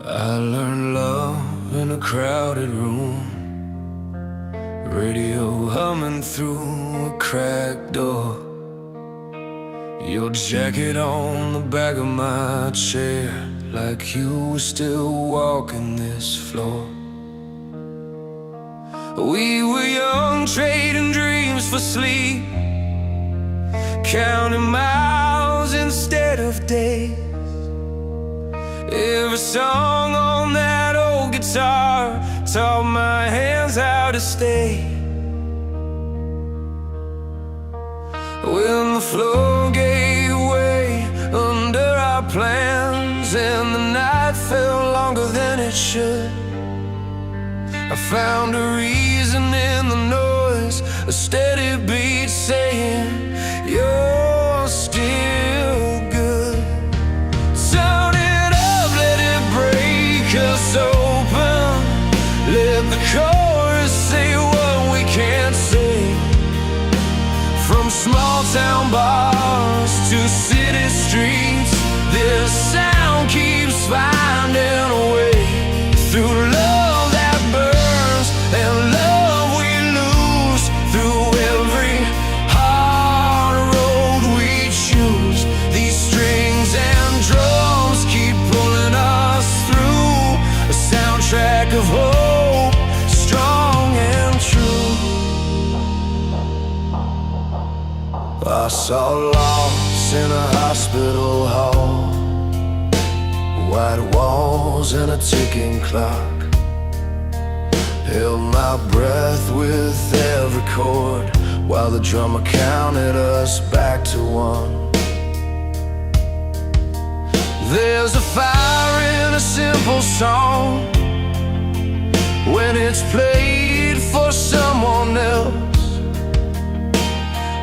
I learned love in a crowded room, radio humming through a cracked door. Your jacket on the back of my chair, like you were still walking this floor. We were young, trading dreams for sleep, counting miles instead of days. Every song on that old guitar taught my hands how to stay. When the floor gave way under our plans and the night felt longer than it should, I found a reason in the noise, a steady beat saying, you're still good. Turn it up, let it break us open. Let the chorus say what we can't say. From small town bars to city streets, this sound keeps finding a way. Through love that burns and love we lose, through every hard road we choose, these strings and drums keep pulling us through a soundtrack of hope, strong and true. I saw loss in a hospital hall, white walls and a ticking clock. Held my breath with every chord while the drummer counted us back to one. There's a fire in a simple song when it's played for someone else.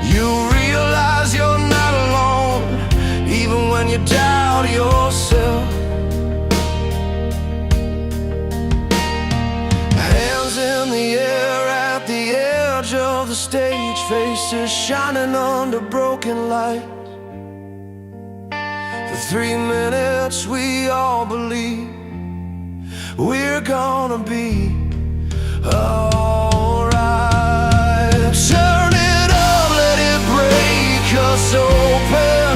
You realize you're not alone, even when you doubt yourself. Hands in the air at the edge of the stage, faces shining under broken lights. For 3 minutes we all believe we're gonna be alright. Turn it up, let it break us open.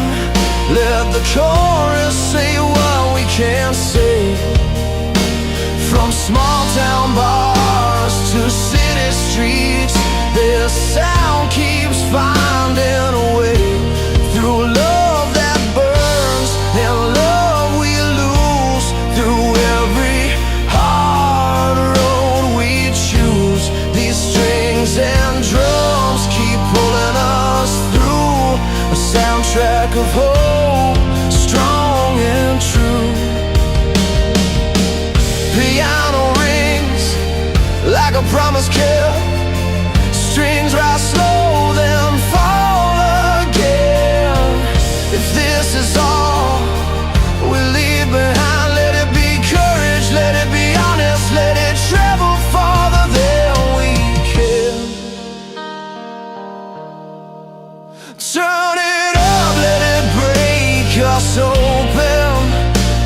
Let the chorus say what we can't say. From small town bars to city streets, this sound keeps finding a way. Through love that burns and love we lose, through every hard road we choose, these strings and drums keep pulling us through a soundtrack of hope, strong and true. Piano rings like a promise kept, strings rise slow then fall again. If this is all we leave behind, let it be courage, let it be honest, let it travel farther than we can. Turn it up, let it break us open.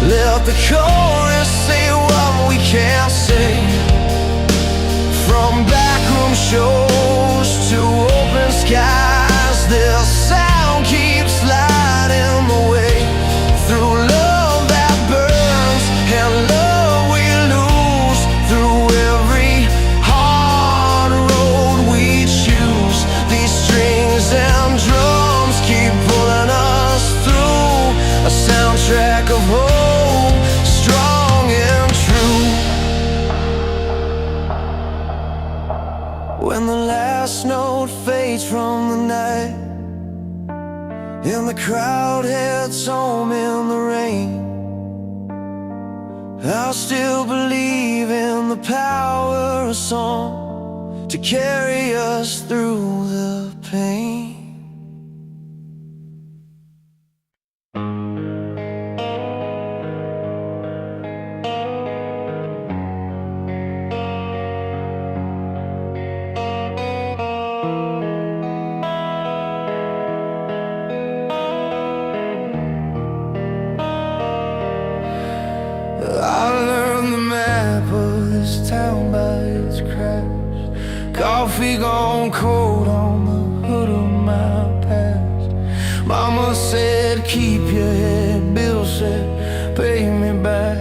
Let the chorus say what we can't say. From backroom shows to open skies, this sound keeps lighting the way. Through love that burns and love we lose, through every hard road we choose, these strings and drums keep pulling us through a soundtrack of hope, strong and true. When the last note fades from the night and the crowd heads home in the rain, I'll still believe in the power of song to carry us through the pain. I learned this town by its cracks. Coffee gone cold on the hood of my past. Mama said keep your head, Bill said pay me back.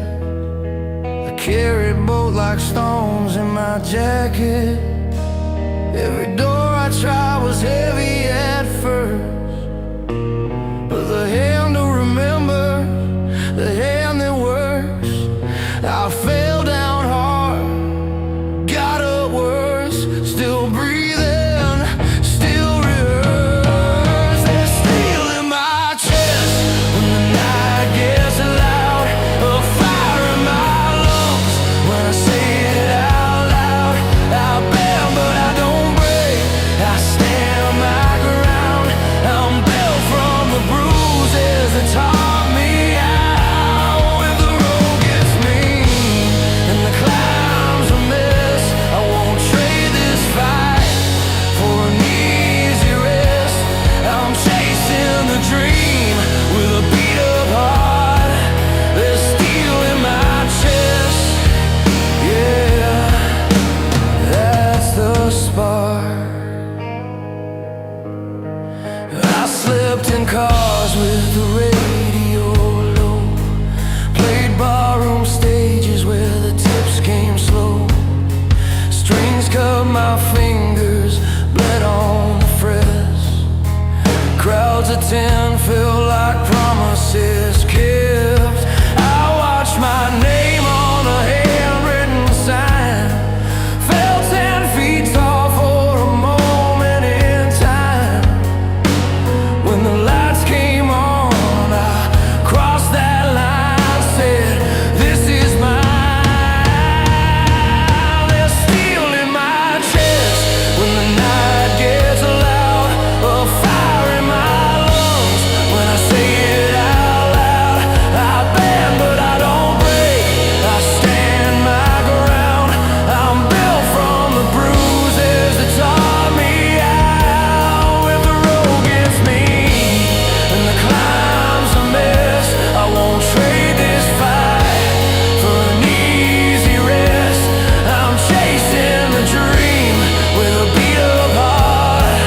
I carried both like stones in my jacket. Every door I tried was heavy at first, but the hand to remember, the hand that works. I fell down hard, got up worse, still breathing, still rehearse. There's steel in my chest when the night gets loud, a fire in my lungs when I say it out loud. I bend but I don't break, I stand my ground. I'm built from the bruises that taught me how. If the road gets mean and the climb's a mess, I won't trade this fight for an easy rest. I'm chasing the dream with a beat up heart. There's steel in my chest, yeah, that's the spark. I slept in cars with the radio low, played barroom stages where the tips came slow. Strings cut my fingers, bled on the frets. Crowds of 10 feel like promises kept. I watched my name on a handwritten sign, fell 10 feet tall for a moment in time. When the lights came on, I crossed that line, said, this is mine. There's steel in my chest when the night gets loud, a fire in my lungs when I say it out loud. I bend but I don't break, I stand my ground. I'm built from the bruises that taught me how. If the road gets mean and the climb's a mess, I won't trade this fight for an easy rest. I'm chasing the dream with a beat up heart.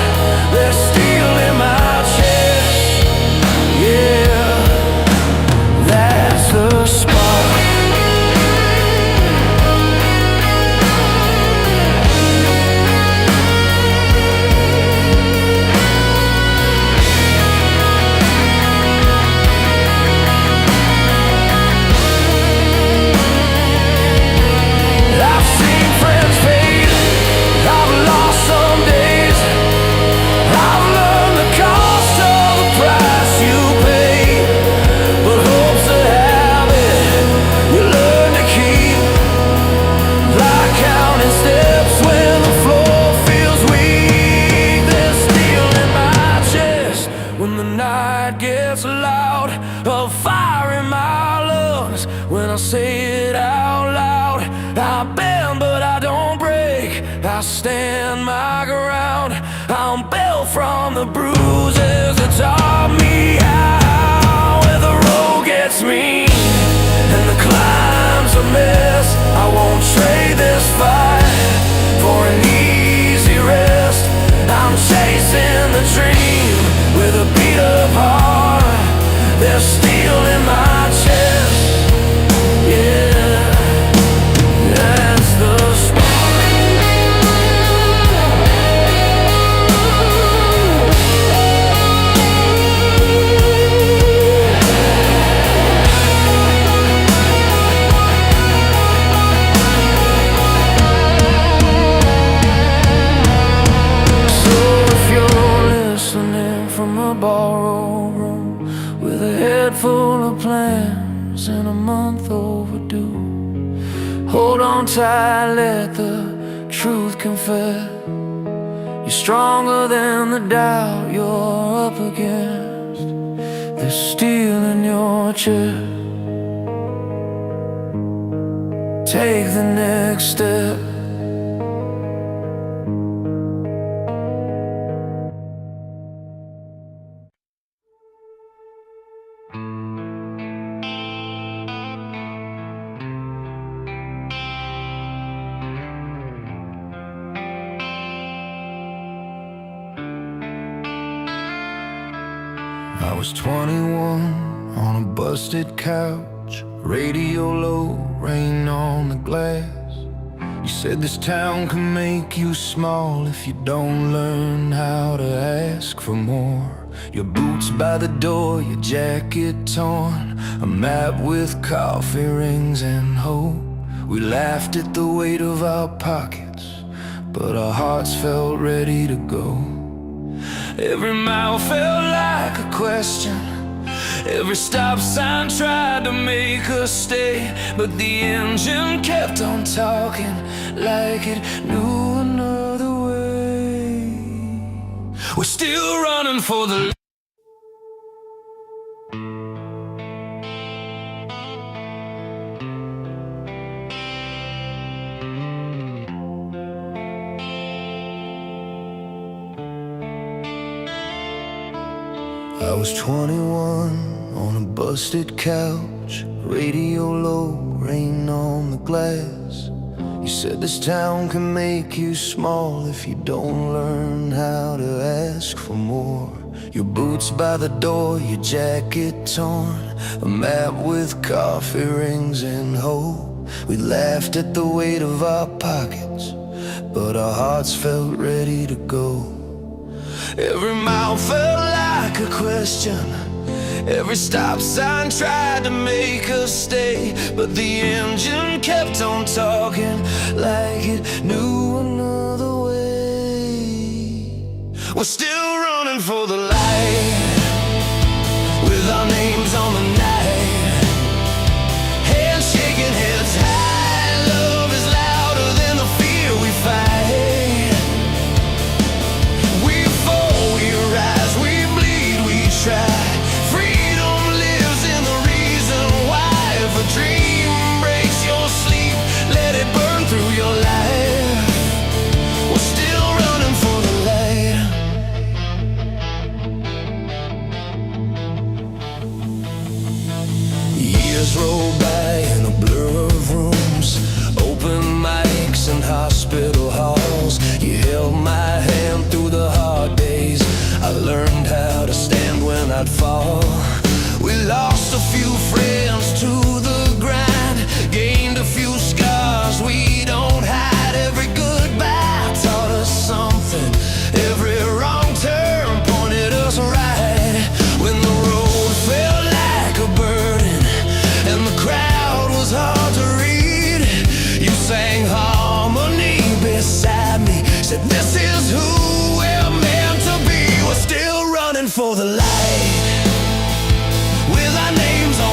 There's steel in my chest, yeah, that's the spark. I've seen friends fade, I've lost some days, I've learned the cost of the price you pay. But hope's a habit you learn to keep, like counting steps when the floor feels weak. There's steel in my chest when the night gets loud, a fire in my lungs when I say it out loud. I bend but I don't break, I stand my ground. I'm built from the bruises that taught me how. Where the road gets mean and the climb's a mess, I won't trade this fight for an easy rest. I'm chasing the dream with a beat up heart. There's steel in my chest, yeah, that's the spark. So if you're listening from a borrowed room with a head full of plans and a month overdue, hold on tight, let the truth confess. You're stronger than the doubt you're up against. There's steel in your chest. Take the next step. I was 21 on a busted couch, radio low, rain on the glass. You said this town can make you small if you don't learn how to ask for more. Your boots by the door, your jacket torn, a map with coffee rings and hope. We laughed at the weight of our pockets, but our hearts felt ready to go. Every mile felt like a question, every stop sign tried to make us stay, but the engine kept on talking like it knew another way. We're still running for the I was 21 on a busted couch, radio low, rain on the glass. You said this town can make you small if you don't learn how to ask for more. Your boots by the door, your jacket torn, a map with coffee rings and hope. We laughed at the weight of our pockets, but our hearts felt ready to go. Every mile felt like a question, every stop sign tried to make us stay, but the engine kept on talking like it knew another way. We're still running for the light, with our names on the night, hands shaking, heads high. Love is louder than the fear we fight. Freedom lives in the reason why. If a dream breaks your sleep, let it burn through your life. We're still running for the light. Years roll by in a blur of rooms, open mics and hospital halls. You held my hand through the hard days. I learned how to stand when I'd fall. We lost a few friends to the grind, gained a few scars we don't hide. Every goodbye taught us something, every wrong turn pointed us right. When the road felt like a burden and the crowd was hard to read, you sang harmony beside me, said this is who we're meant to be. We're still running for the light, with our names on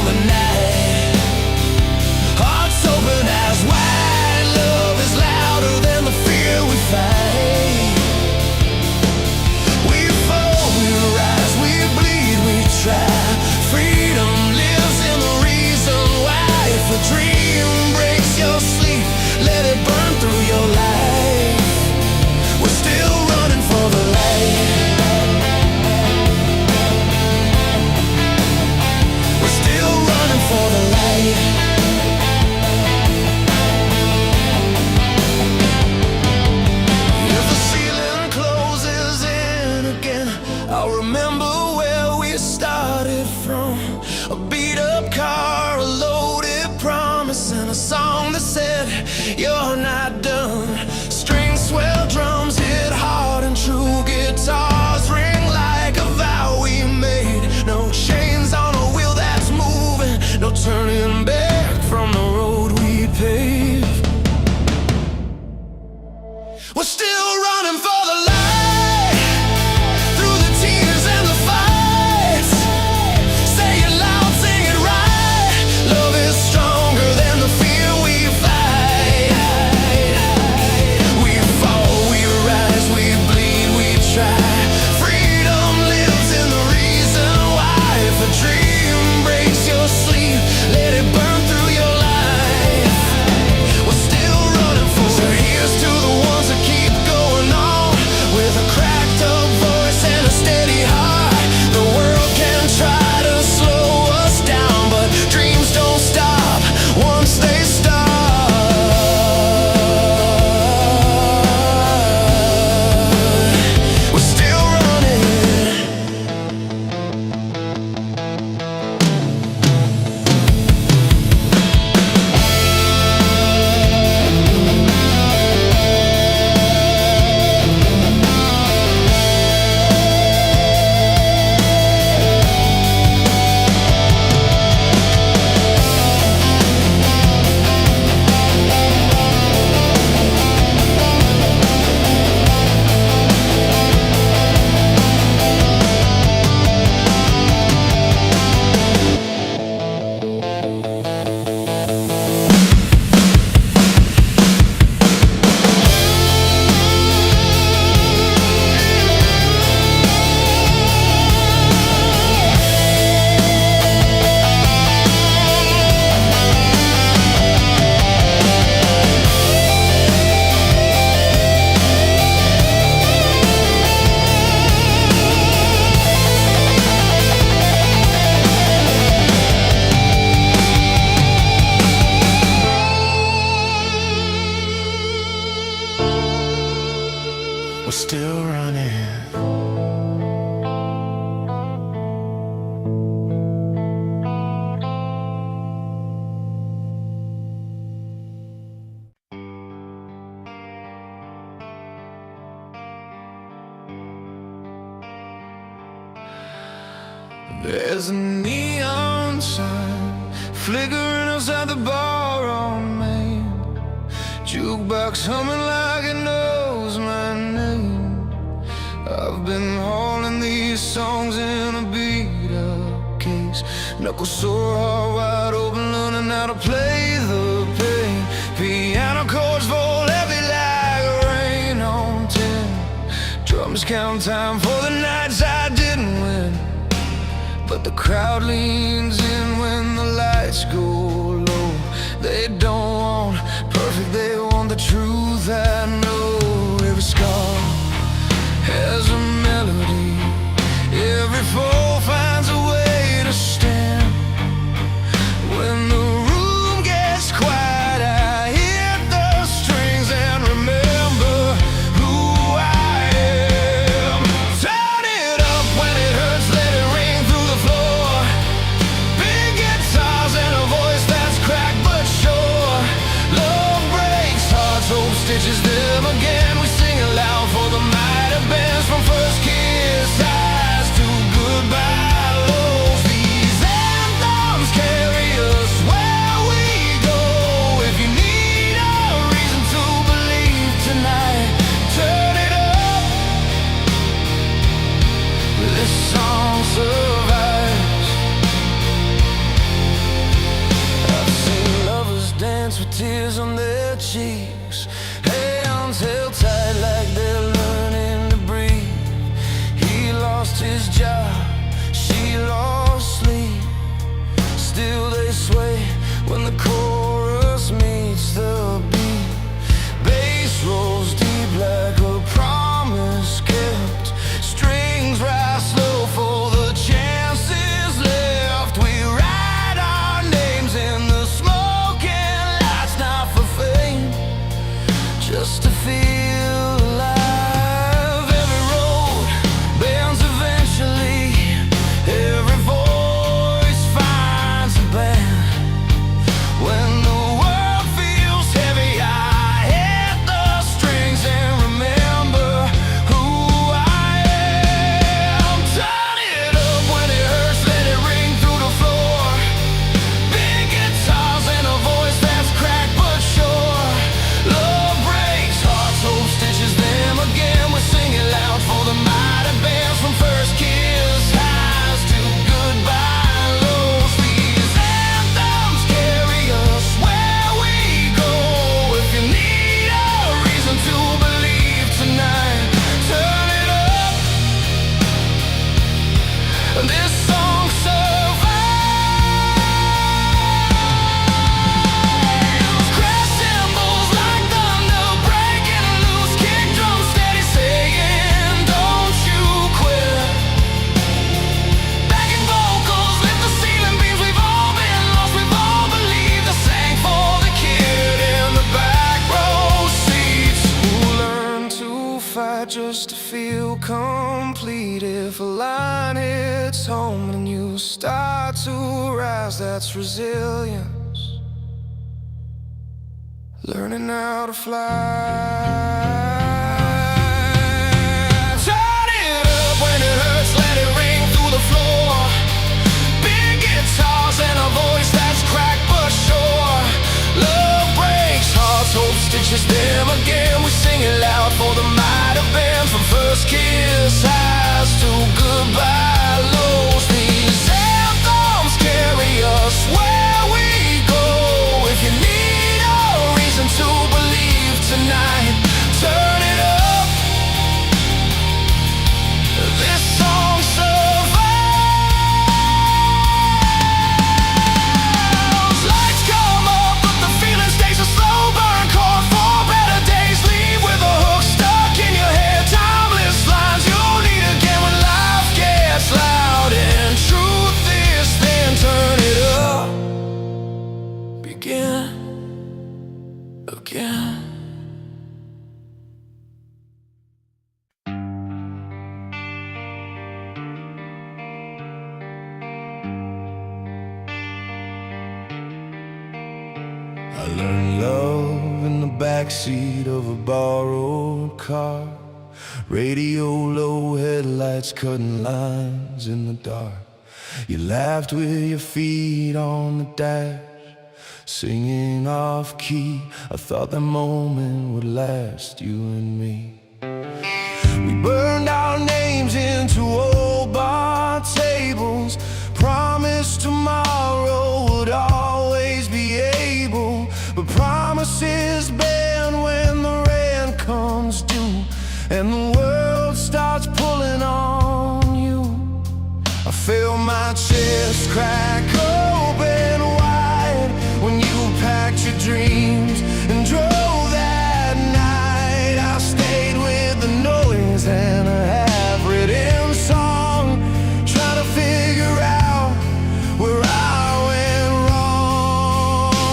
There's a neon sign flickering outside the bar on Main. Jukebox humming like it knows my name. I've been hauling these songs in a beat-up case, knuckles sore, heart wide open, learning how to play the pain. Piano chords fall heavy like rain on tin. Drums count time for the nights I didn't win. But the crowd leans in when the lights go low. They don't want perfect, they want the truth. I know every scar has a melody. Every fall finds a way to stand. When the room gets quiet, I hit the strings and remember who I am. Turn it up when it hurts, let it ring through the floor. Big guitars and a voice that's cracked but sure. Love breaks hearts, hope stitches them again. We sing it loud for the might have been, from first kiss highs to goodbye lows. These anthems carry us where we go. If you need a reason to believe tonight, turn it up. This song survives. I've seen lovers dance with tears on their cheeks, hands held tight like they're learning to breathe. He lost his job, she lost sleep. Still they sway when the chorus meets the beat. Bass rolls deep like a promise kept. Strings rise slow for the chances left. We write our names in the smoking lights, not for fame, just to feel alive. Every road bends eventually. Every voice finds a band. When the world feels heavy, I hit the strings and remember who I am. Turn it up when it hurts, let it ring through the floor. Big guitars and a voice that's cracked but sure. Love breaks hearts, hope stitches them again. We sing it loud for the might have been, from first kiss highs to goodbye lows. These anthems carry us where we go. If you need a reason to believe tonight, turn it up. This song survives. Crash cymbals like thunder breaking loose. Kick drum steady saying, don't you quit. Backing vocals lift the ceiling beams. We've all been lost, we've all believed. I sang for the kid in the back row seats, who learned to fight just to feel complete. If a line hits home and you start to rise, that's resilience. Learning how to fly. Turn it up when it hurts, let it ring through the floor. Big guitars and a voice that's cracked but sure. Love breaks hearts, hope stitches them again. We sing it loud for the might have been, from first kiss highs to goodbye lows. These anthems carry us where we go. If you need a reason to believe tonight, turn it up. This song survives. Lights come up, but the feeling stays a slow burn. Caught for better days, leave with a hook stuck in your head. Timeless lines you'll need again when life gets loud and truth is thin. Turn it up, begin again. I learned love in the backseat of a borrowed car. Radio low, headlights cutting lines in the dark. You laughed with your feet on the dash, singing off key. I thought that moment would last, you and me. We burned our names into old bar tables, promised tomorrow would always be able. But promises bend when the rent comes due and the world starts pulling on you. I feel my chest crack open wide when you packed your dreams and drove that night. I stayed with the noise and a half-written song, trying to figure out where I went wrong.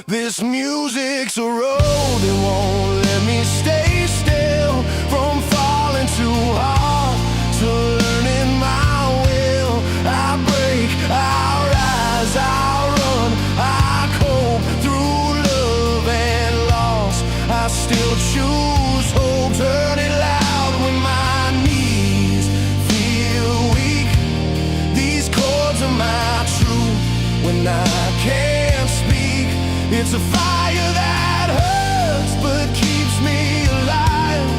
This music's a road that won't let me stay still, from falling too hard to learning my will. I break, I rise, I run, I cope through love and loss. I still choose hope, turn it loud when my knees feel weak. These chords are my truth when I can't speak. It's a fire that hurts but keeps me alive,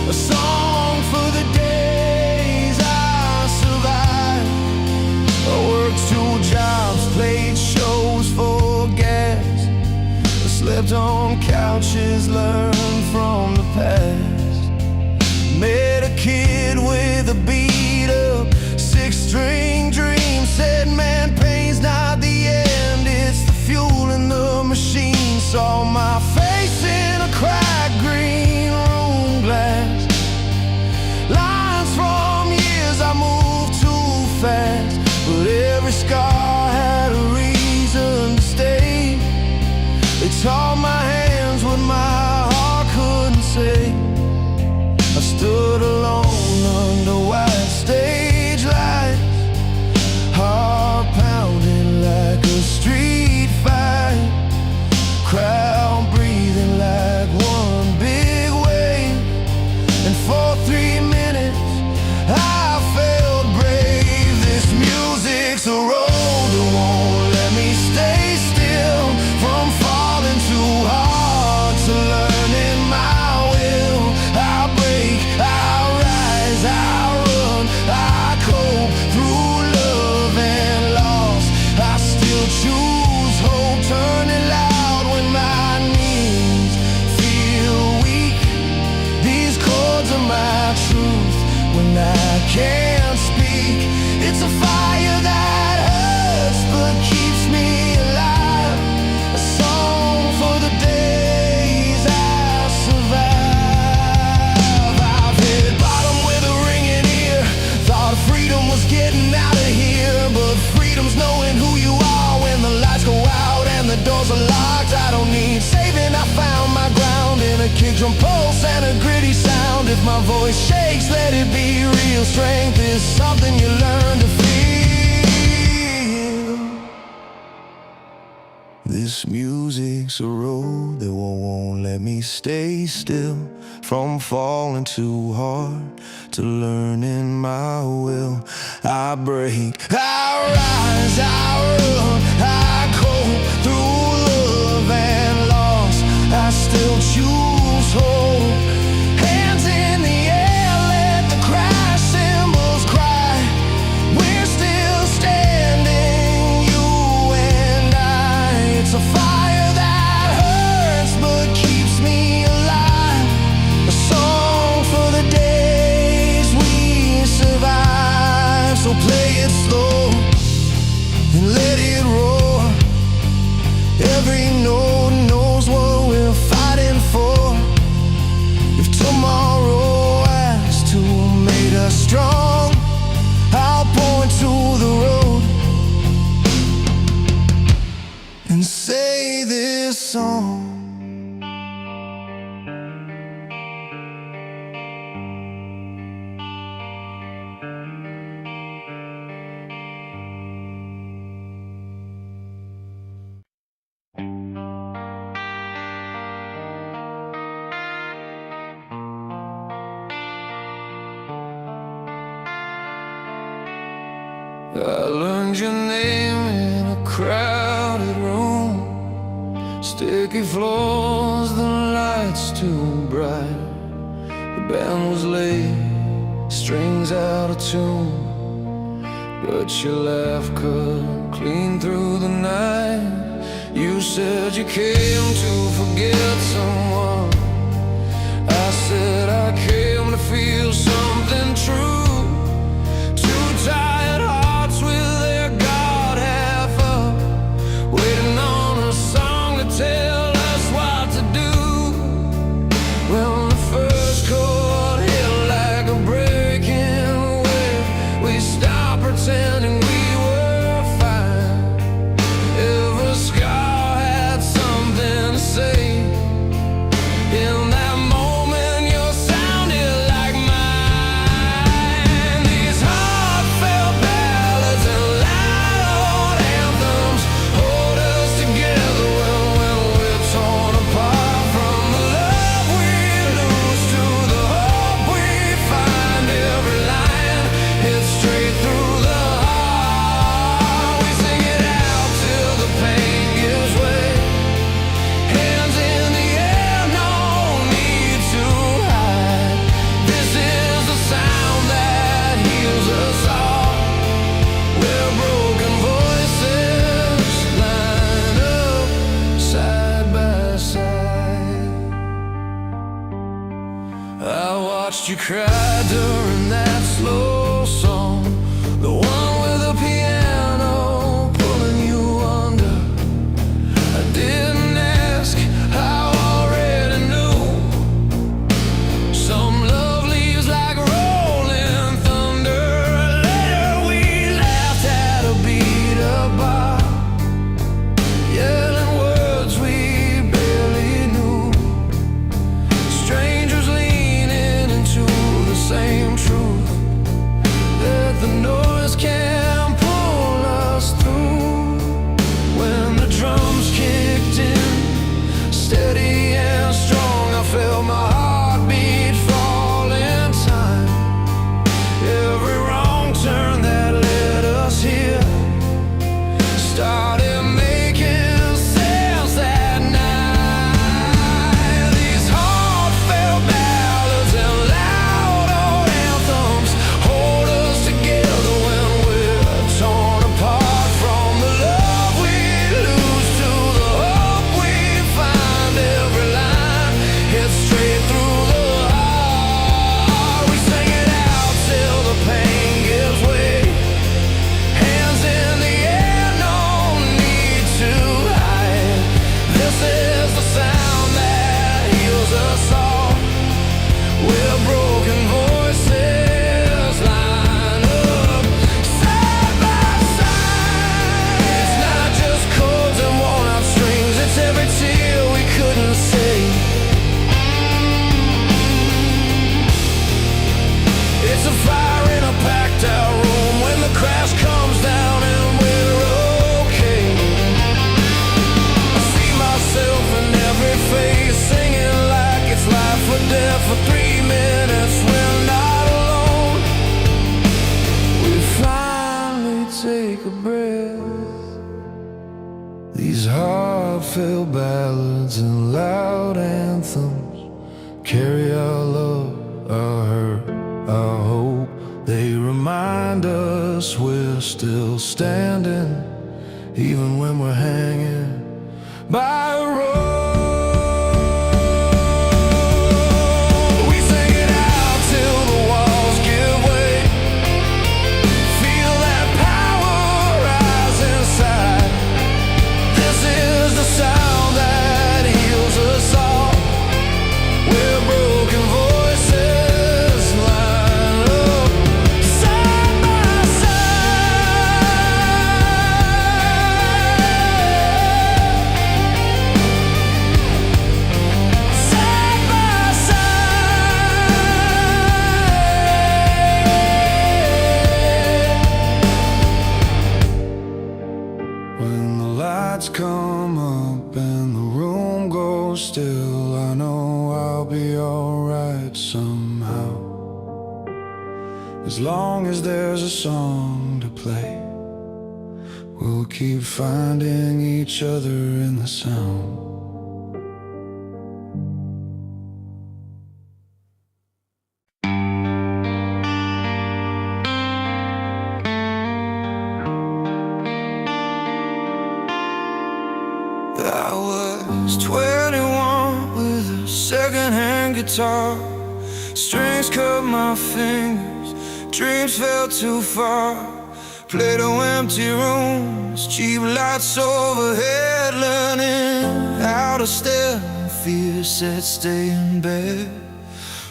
a song for the days I survived. I worked 2 jobs, played shows for gas, I slept on couches, learned from the past. Met a kid with a beat-up 6-string dream, said man, pain's not the end, it's the fuel in the machine. Saw my face in a cracked green room glass, lines from years I moved too fast, but every scar had a reason to stay. They taught my hands what my heart couldn't say. I stood alone under white stage lights, heart pounding like a street fight, crowd breathing like one big wave. And for 3 minutes I felt brave. This music's a road that won't let me stay still, from falling too hard to learning my will. I break, I rise, I run, I cope through love and loss. I still choose hope, turn it loud when my knees feel weak. These chords are my truth when I can't speak. It's a fire that hurts but keeps me alive, a song for the days I survive. I've hit bottom with a ringing ear, thought freedom was getting out of here, but freedom's knowing who you are when the lights go out and the doors are locked. I don't need saving, I found my ground in a kick drum pulse and a gritty sound. If my voice shakes, let it be real. Strength is something you learn to feel. This music's a road that won't let me stay still, from falling too hard to learning my will. I break, I rise, I run, I cope through love and loss. I still choose hope. Hands in the air, let the crash cymbals cry. We're still standing, you and I. It's a fire that hurts but keeps me alive, a song for the days we survive. So play it slow and let it roar. Every note knows what we're fighting for. If tomorrow asks who made us strong, I'll point to the road and say this song. I learned your name in a crowded room. Sticky floors, the lights too bright. The band was late, strings out of tune, but your laugh cut clean through the night. You said you came to forget someone. I said I came to feel something true. Two tired hearts with their guard half up, waiting on a song to tell us what to do. When the first chord hit like a breaking wave, we stopped pretending we were fine. Every scar had something to say. In that moment you sounded like mine. These heartfelt ballads and loud anthems hold us together when we're torn apart. From the love we lose to the hope we find, every line hits straight through the heart. We sing it out till the pain gives way. Hands in the air, no need to hide. This is the sound that heals us all, where broken voices line up side by side. I watched you cry during that slow song, the one with the piano pulling you under. I didn't ask, I already knew. Some love leaves like rolling thunder. Later we laughed at a beat up bar, yelling words we barely knew. Strangers leaning into the same truth, that the noise can pull us through. When the drums kicked in, steady and strong, I felt my heartbeat fall in time. Every wrong turn that led us here started making sense that night. These heartfelt ballads and loud old anthems hold us together when we're torn apart. From the love we lose to the hope we find, every line hits straight through the heart. We sing it out till the pain gives way. Hands in the air, no need to hide. This is the sound that heals us all, where broken voices line up side by side. It's not just chords and worn out strings, it's every tear we couldn't say. It's a fire in a packed out room when the crash comes down and we're okay. I see myself in every face, singing like it's life or death for 3 minutes. We're not alone. We finally take a breath. These heartfelt ballads and loud anthems carry our love, our hurt, our hope. They remind us we're still standing, even when we're hanging by a rope. We sing it out till the walls give way. Feel that power rise inside. This is the sound that heals us all, where broken voices line up side by lights come up and the room goes still, I know I'll be alright somehow, as long as there's a song to play. We'll keep finding each other in the sound. I was 21 with a second-hand guitar. Strings cut my fingers, dreams fell too far. Played on empty rooms, cheap lights overhead. Learning how to stare, fear said stay in bed.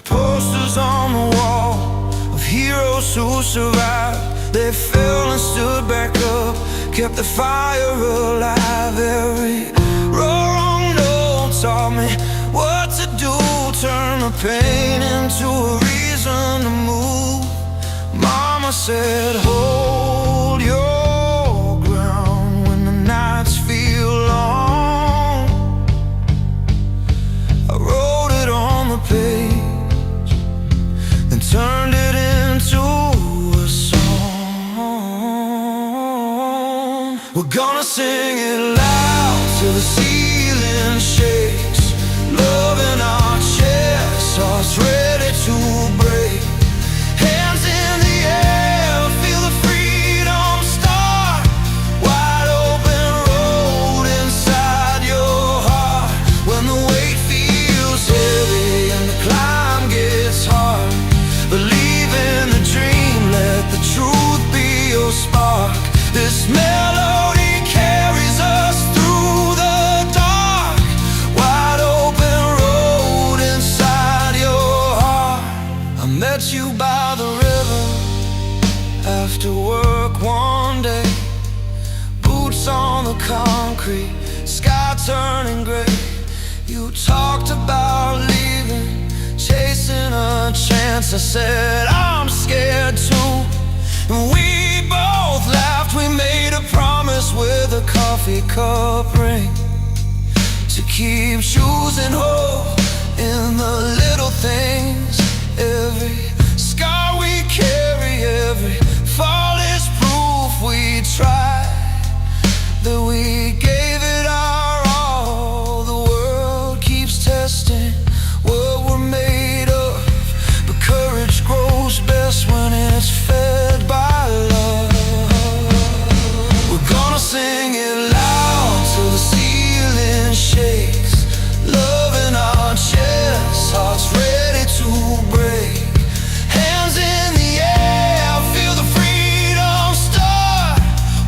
Posters on the wall of heroes who survived. They fell and stood back up, kept the fire alive. Every wrong note taught me what to do, turn the pain into a reason to move. Mama said, hold your ground when the nights feel long. I wrote it on the page, then turned it into a song. We're gonna sing it loud till the ceiling shakes. Love in our chests, hearts ready to break. Hands in the air, feel the freedom start. Wide open road inside your heart. When the weight feels heavy and the climb gets hard, believe in the dream, let the truth be your spark. This melody carries us through the dark. Wide open road inside your heart. I met you by the river after work one day. Boots on the concrete, sky turning gray. You talked about leaving, chasing a chance. I said I'm scared too, and we both laughed. We made a promise with a coffee cup ring to keep choosing hope in the little things. Every scar we carry, every fall is proof we tried, that we gave it our all. The world keeps testing what we're made of, but courage grows best when it's fed by love. We're gonna sing it loud till the ceiling shakes. Love in our chests, hearts ready to break. Hands in the air, feel the freedom start.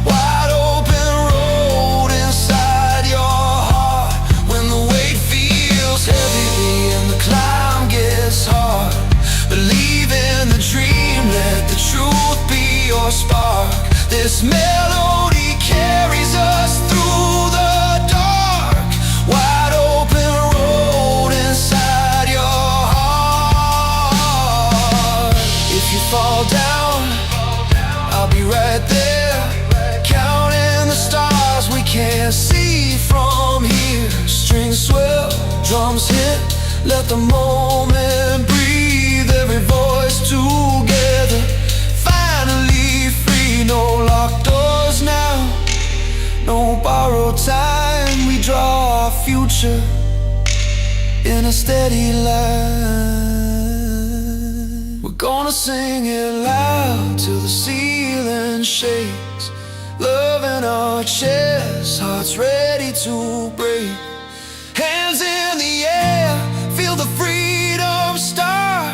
Wide open road inside your heart. When the weight feels heavy and the climb gets hard, believe in the dream, let the truth be your spark. This melody carries us through the dark. Wide open road inside your heart. If you fall down, I'll be right there, counting the stars we can't see from here. Strings swell, drums hit, let the moment breathe. Every voice together, finally free. No locked doors now, no borrowed time. We draw our future in a steady line. We're gonna sing it loud till the ceiling shakes. Love in our chests, hearts ready to break. Hands in the air, feel the freedom start.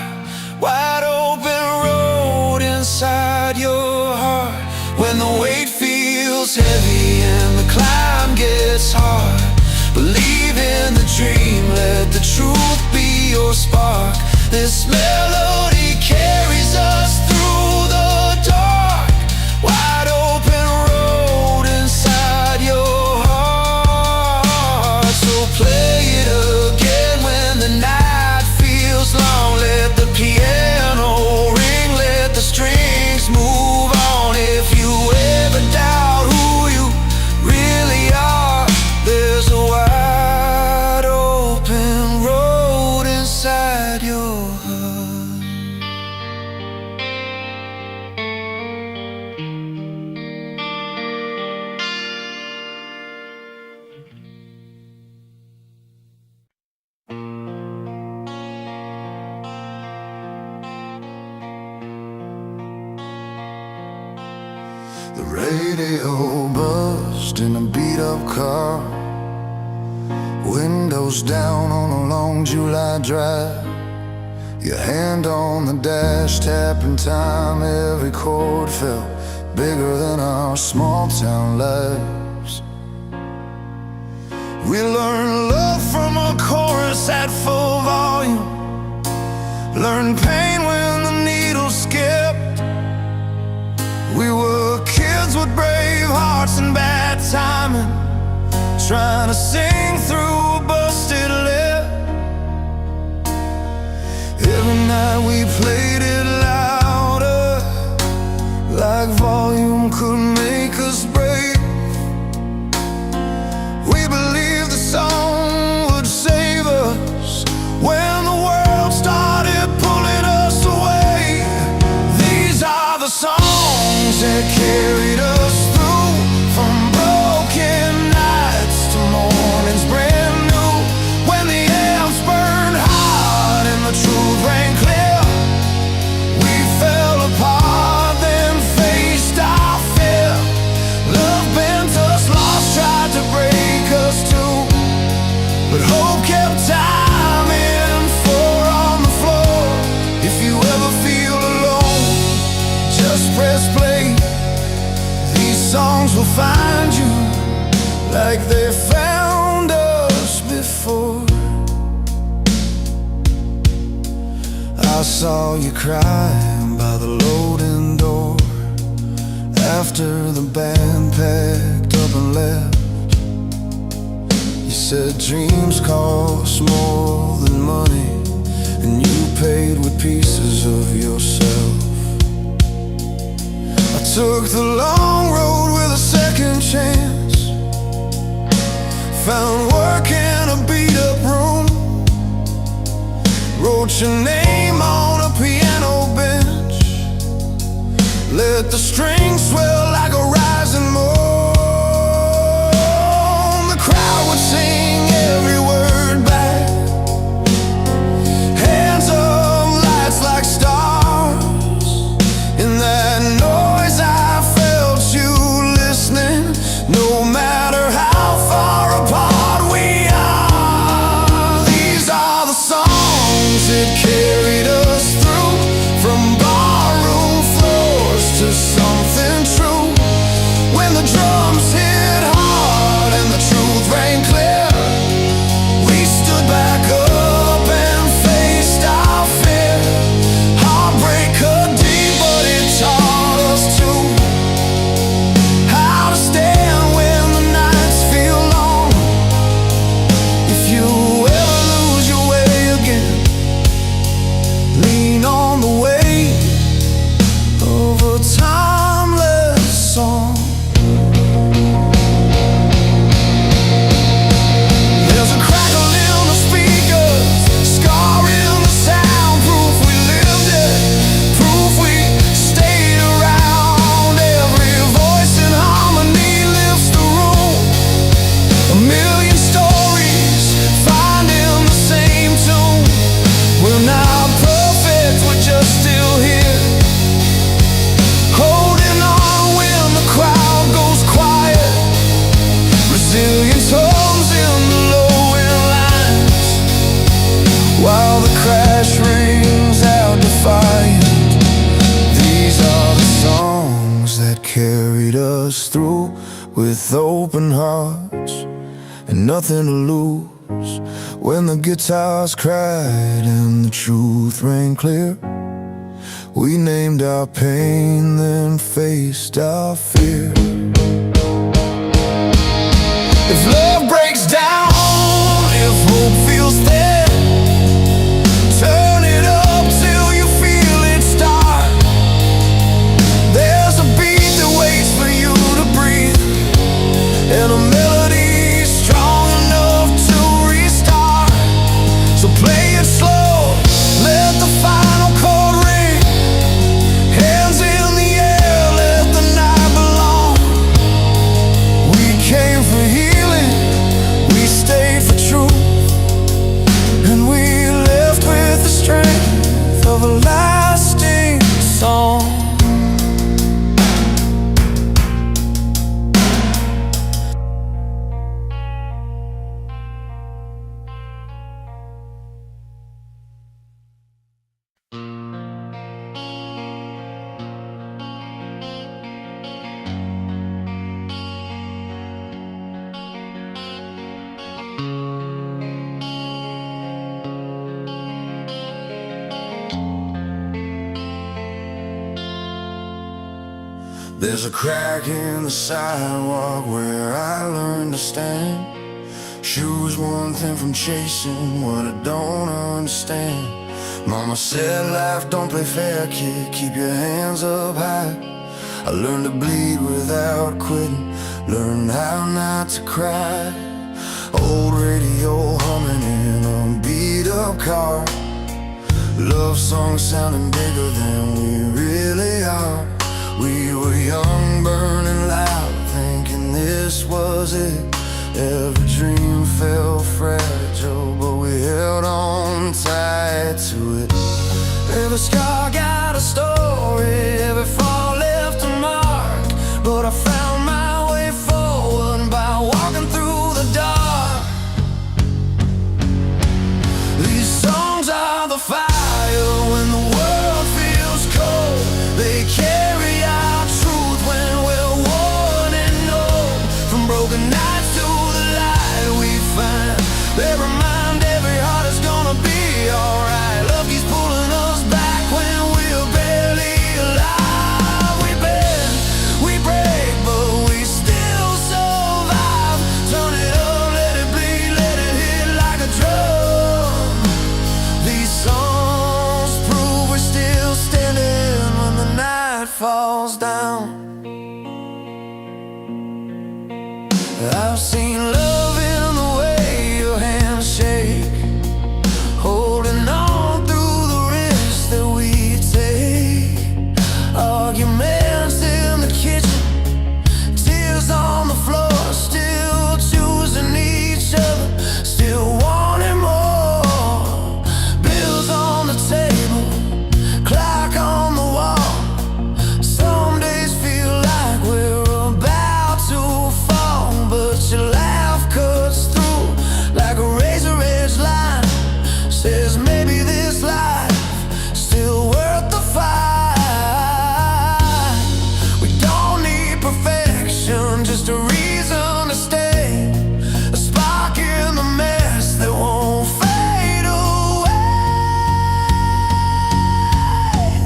Wide open road inside your heart. When the weight feels heavy and the climb gets hard, believe in the dream, let the truth be your spark. This melody carries us through the dark. Wide open road inside your heart. So play it again when the night feels long. Let the piano ring, let the strings move on. If you ever doubt who you really are, there's a wide open road inside your heart. Radio buzzed in a beat-up car, windows down on a long July drive. Your hand on the dash, tapping time. Every chord felt bigger than our small town lives. We learned love from a chorus at full volume, learned pain when the needle skipped. We were kids with brave hearts and bad timing, trying to sing through a busted lip. Every night we played it louder, like volume could make us break. We believed the song would save us when the world started pulling us away. These are the songs that carried us through, from broken nights to mornings brand new. When the amps burned hot and the truth rang clear, we fell apart, then faced our fear. Love bent us, lost tried to break us too, but hope kept timing, four on the floor. If you ever feel alone, just press play. These songs will find you like they found us before. I saw you crying by the loading door after the band packed up and left. You said dreams cost more than money, and you paid with pieces of yourself. I took the long road with a second chance, found work in a beat-up room, wrote your name on a piano bench, let the strings swell like a rising moan. The crowd would sing every word back, hands up, lights like stars. In that noise I felt you listening, no matter how far apart we are. These are the songs that carried us through, from barroom floors to something true. When the drums hit hard and the truth rang clear, we stood back up and faced our fear. Heartbreak cut deep, but it taught us too, how to stand when the nights feel long. If you ever lose your way again, lean on the weight of a timeless song. There's a crackle in the speakers, scar in the sound, proof we lived it, proof we stayed around. Every voice in harmony lifts the room, a million stories finding the same tune. We're not perfect, we're just still here, holding on when the crowd goes quiet. Resilience hums in the low-end lines, while the crash rings out defiant. These are the songs that carried us through, with open hearts and nothing to lose. When the guitars cried and the truth rang clear, we named our pain, then faced our fear. If love breaks down, if hope feels thin, turn it up till you feel it start. There's a beat that waits for you to breathe, and a melody strong enough to restart. So play it slow, let the final chord ring, hands in the air, let the night belong. We came for healing, There's a crack in the sidewalk where I learned to stand. Shoes one thing from chasing what I don't understand. Mama said life don't play fair, kid, keep your hands up high. I learned to bleed without quitting, learned how not to cry. Old radio humming in a beat up car, love songs sounding bigger than we really are. We were young, burning loud, thinking this was it. Every dream felt fragile, but we held on tight to it. Every scar got a story, every fall left a mark, but I found my way forward by walking through the dark. These songs are the fire when the world feels cold. They carry our truth when we're worn and old. From broken nights to the light we find, they remind every heart is gonna be alright. Love keeps pulling us back when we're barely alive. We bend, we break, but we still survive. Turn it up, let it bleed, let it hit like a drum. These songs prove we're still standing when the night falls down. I've seen love in the way your hands shake, holding on through the risks that we take. Arguments in the kitchen, tears on the floor, still choosing each other, still wanting more. Bills on the table, clock on the wall. Some days feel like we're about to fall, but your laugh cuts through like a razor edge line. Says maybe this life still worth the fight. We don't need perfection, just a reason to stay. A spark in the mess that won't fade away.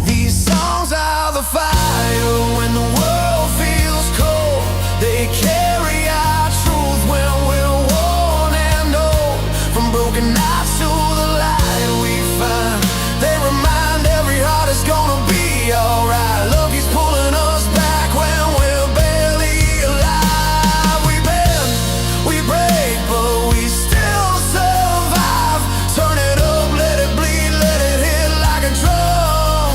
These songs are the fire when the world feels cold. They carry our truth when we're worn and old. From broken nights to the light we find, they remind every heart is gonna be alright. Love keeps pulling us back when we're barely alive. We bend, we break, but we still survive. Turn it up, let it bleed, let it hit like a drum.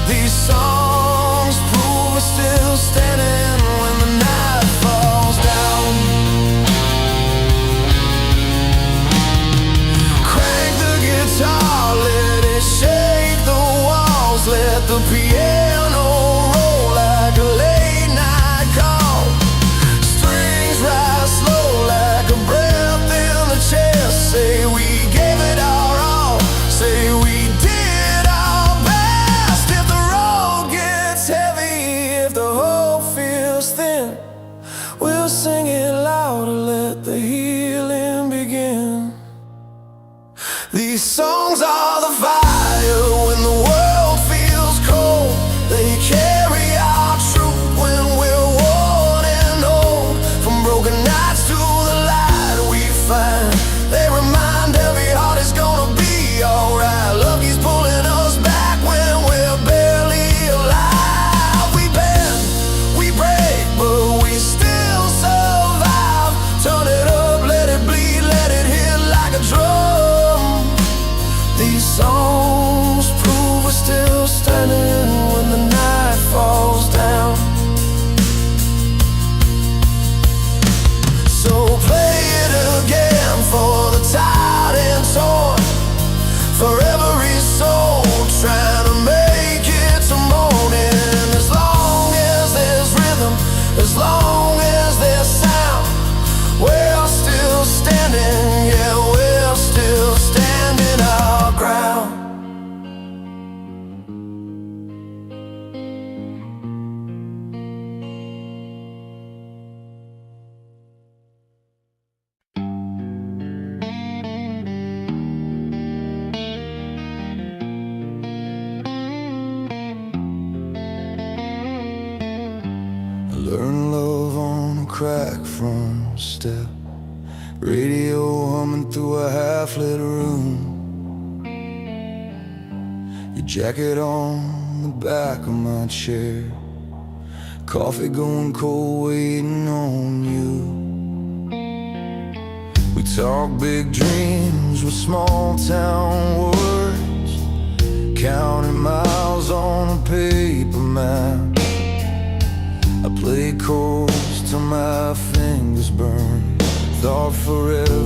These songs prove we're still standing when the night falls down. Crank the guitar, let it shake the walls. Let the piano roll like a late night call. Strings rise slow like a breath in the chest. Say we gave it our all, say we did our best. If the road gets heavy, if the hope feels thin, we'll sing it louder, let the healing begin. These songs are the fire when the world feels cold. They carry our truth when we're worn and old. From broken nights to the light we find, they remind every heart is gonna be alright. Love keeps pulling us back when we're barely alive. We bend, we break, but we still survive. Turn it up, let it bleed, let it hit like a drum. These songs front step, radio humming through a half-lit room. Your jacket on the back of my chair, coffee going cold waiting on you. We talk big dreams with small town words, counting miles on a paper map. I play chords till my fingers burn, thought forever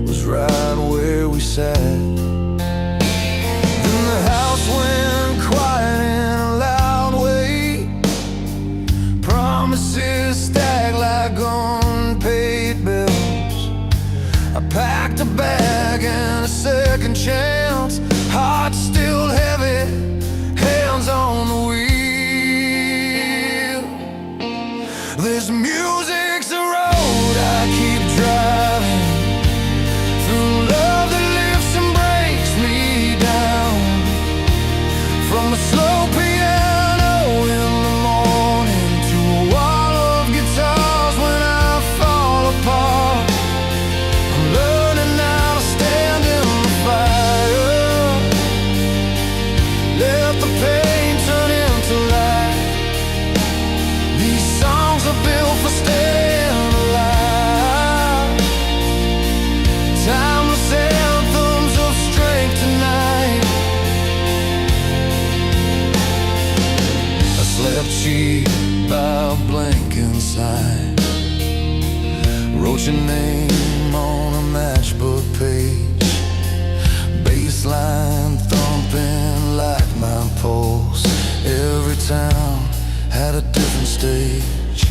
was right where we sat. Then the house went quiet in a loud way, promises stacked like unpaid bills. I packed a bag and a second chance, heart still heavy, hands on the wheel. This music's a road I keep driving through, love that lifts and breaks me down. From a slow piano in the morning to a wall of guitars when I fall apart. I'm learning how to stand in the fire, let the pain turn into light. These songs are built for staying alive, timeless anthems of strength tonight. I slept cheap by a blank inside, wrote your name on a matchbook page, bassline thumping like my pulse. Every town had a different stage.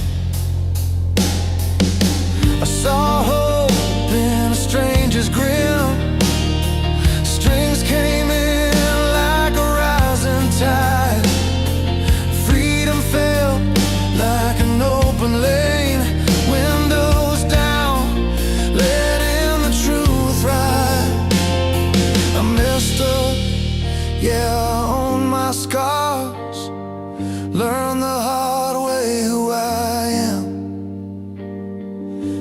I saw hope in a stranger's grin, strings came in like a rising tide. Freedom felt like an open lane, windows down, letting the truth ride. I messed up, yeah, I own my scars, learned the hard way who I am,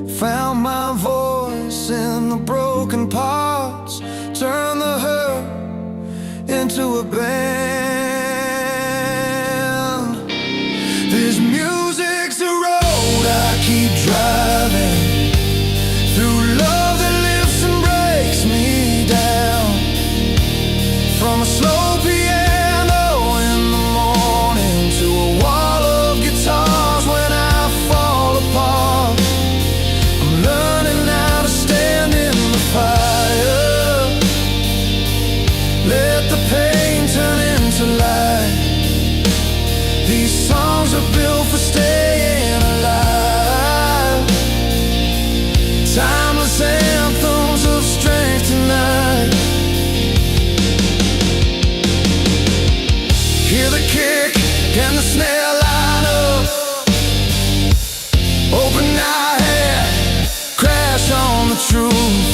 found my voice in the broken parts, turned the hurt into a band. This music's a road I keep driving through, love that lifts and breaks me down. From a slow piano in the morning to a wall of guitars when I fall apart. I'm learning how to stand in the fire, let the pain turn into light. These songs are built for staying alive, timeless anthems of strength tonight. Hear the kick and the snare line up, open eye head, crash on the truth.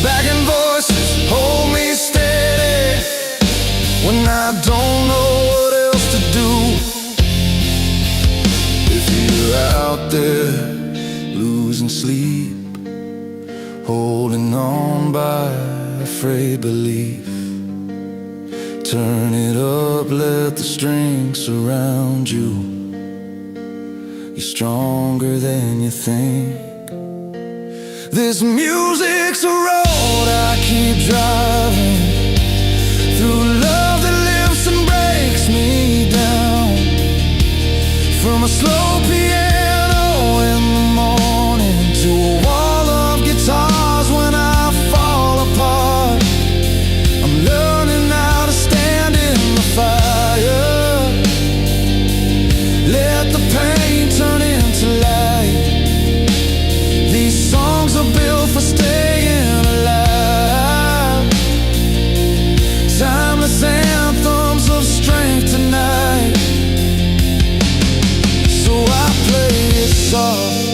Backing voices hold me steady when I don't know what else to do. If you're out there losing sleep, holding on by a frayed belief, turn it up, let the strings surround you. You're stronger than you think. This music's a road I keep driving through, love that lifts and breaks me down. From a slow piano in the morning to a wall of guitars when I fall apart. I'm learning how to stand in the fire, let the pain turn into light. These songs are built for staying alive, timeless anthems of strength tonight. So I play it soft,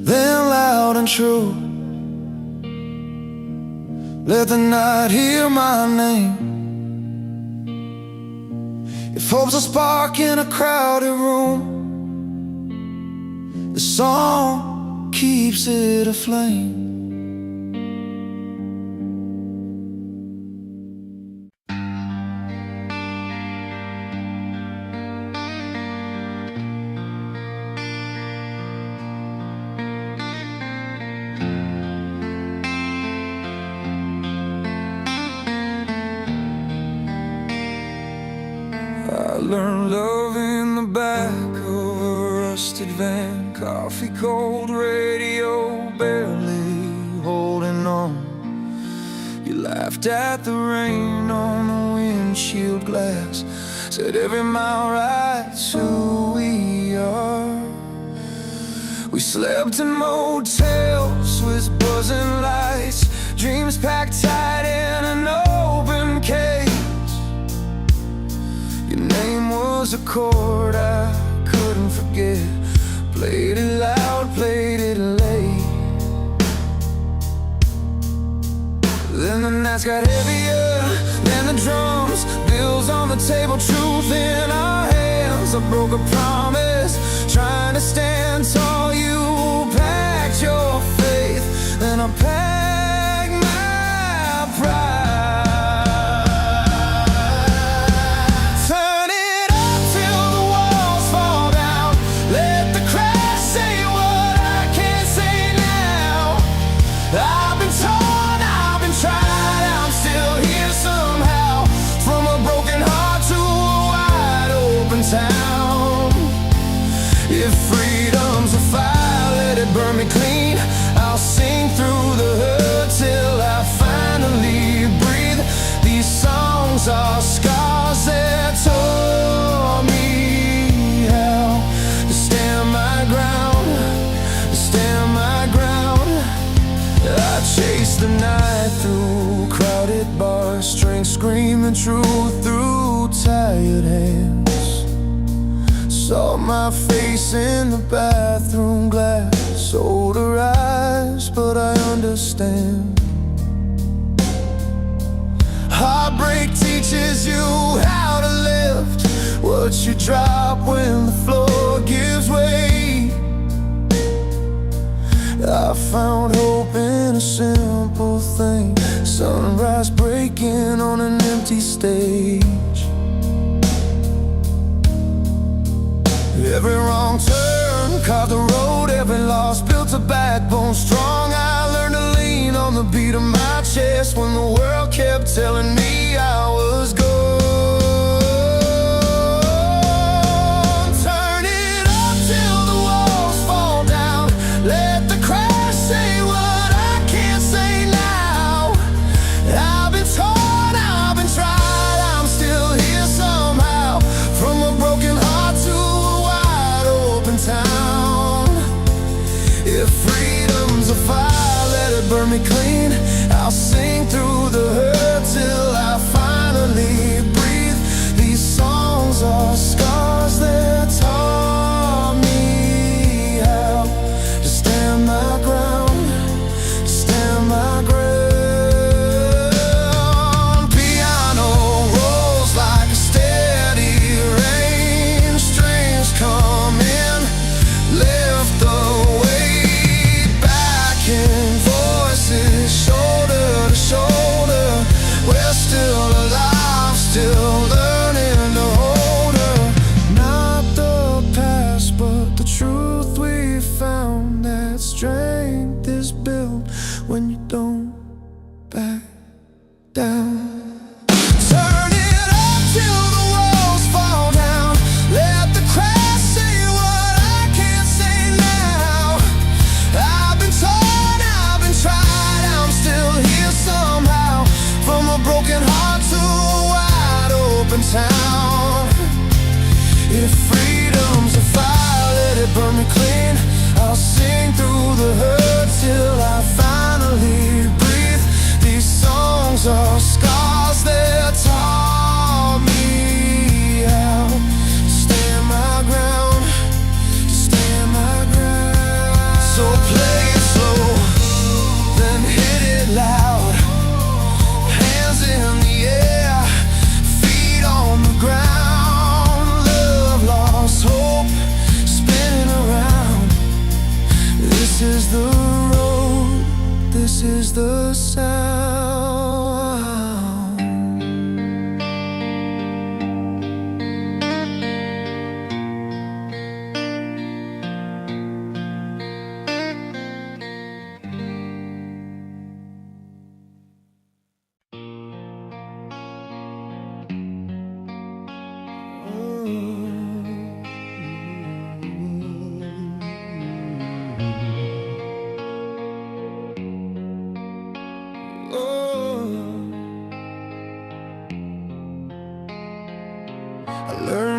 then loud and true. Let the night hear my name. If hope's a spark in a crowded room, The song keeps it aflame. I learned love in the back of a rusted van, coffee cold, radio barely holding on. You laughed at the rain on the windshield glass, said every mile ride's who we are. We slept in motels with buzzing lights, dreams packed tight in an open cage. Your name was a chord I couldn't forget. Played it loud, played it late. Then the nights got heavier than the drums, bills on the table, truth in our hands. I broke a promise, trying to stand tall. You packed your faith, then I packed my pride. If freedom's a fire, let it burn me clean. I'll sing through the hurt till I finally breathe. These songs are scars that taught me how to stand my ground, to stand my ground. I chased the night through crowded bars, strength screaming truth through tired hands. Saw my face in the bathroom glass, odorized, but I understand. Heartbreak teaches you how to lift what you drop when the floor gives way. I found hope in a simple thing, sunrise breaking on an empty stage. Every wrong turn carved the road, every loss built a backbone strong. I learned to lean on the beat of my chest when the world kept telling me I was gone. Turn it up till the walls fall down, let the crash say what I can't say now. I've been torn, I've been tried, I'm still here somehow. From a broken heart to town. If freedom's a fire, let it burn me clean. I'll sing through the hurt till I finally breathe.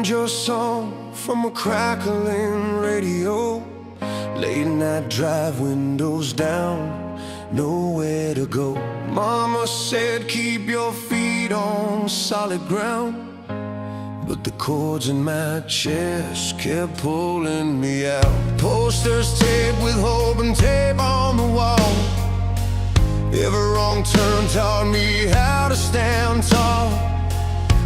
found your song from a crackling radio. Late night drive, windows down, nowhere to go. Mama said keep your feet on solid ground, but the chords in my chest kept pulling me out. Posters taped with hope and tape on the wall. Every wrong turn taught me how to stand tall.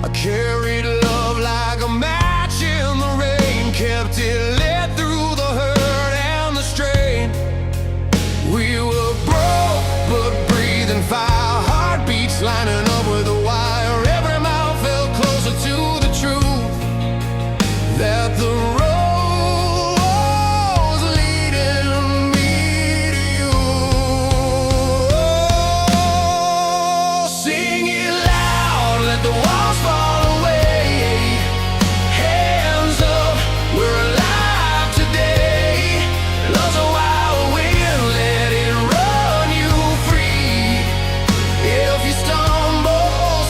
I carried love like a match in the rain, kept it lit through the hurt and the strain. We were broke but breathing fire, heartbeats lining up with a wire. Every mile felt closer to the truth, that the road was leading me to you. Sing it loud, let the walls fall away. Hands up, we're alive today. Love's a wild wind, let it run you free. If you stumble,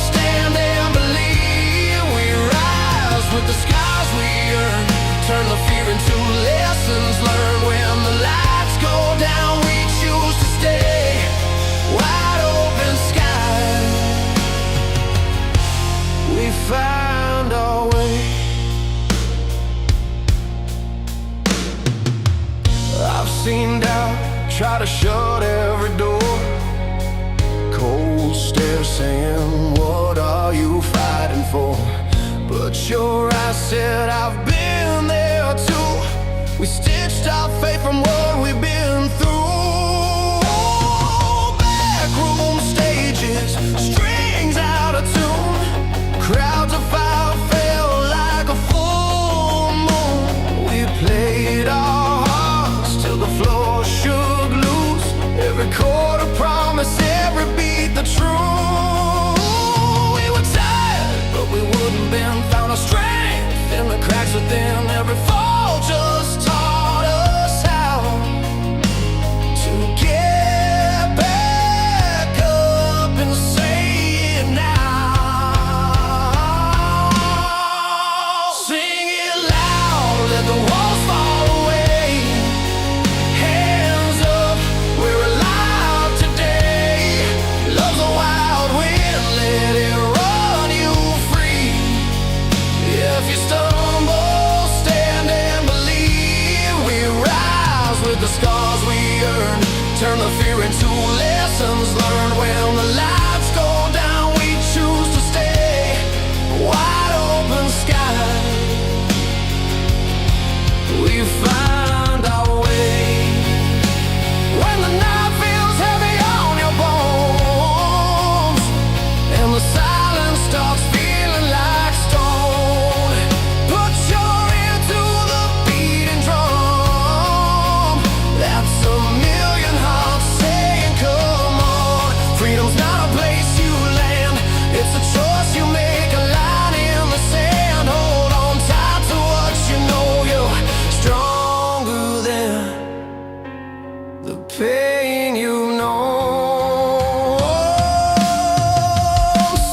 stand and believe. We rise with the scars we earn, turn the fear into lessons learned. When the lights go down, we choose to stay. Wide open sky, we found our way. I've seen doubt try to shut every door, cold stare saying, what are you fighting for? But your eyes said, I've been there too. We stitched our faith from what we've been through. Backroom stages, strings out of tune, crowds of fire fell like a full moon. We played our hearts till the floor shook loose, every chord a promise, every beat the truth. We were tired, but we wouldn't bend, found our strength in the cracks within. Every fall just taught us how to get back up and say it now. Sing it loud, let the walls fall away. Hands up, we're alive today. Love's a wild wind, let it run you free. If you stumble, stand and believe. We rise with the scars we earned, turn the fear into lessons learned. When the lights go down, we choose to stay. Wide open sky, we find our way. When the night feels heavy on your bones, and the silence starts feeling like stone, put your ear to the beating drum. That's a million hearts saying, come on. Freedom's not a place you land, it's a choice you make, a line in the sand. Hold on tight to what you know, you're stronger than the pain you know.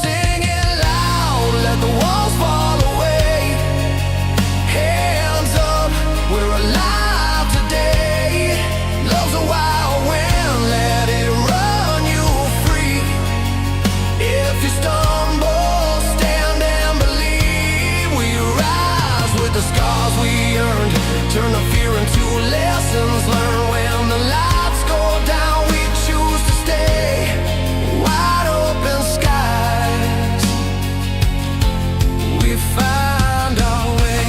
Sing it loud, let the walls fall away. Hands up, we're alive today. Love's a wild wind, let it run you free. If you stumble, stand and believe. We rise with the scars we earned, turn the fear into lessons learned. When the lights go down, we choose to stay. Wide open skies, we find our way.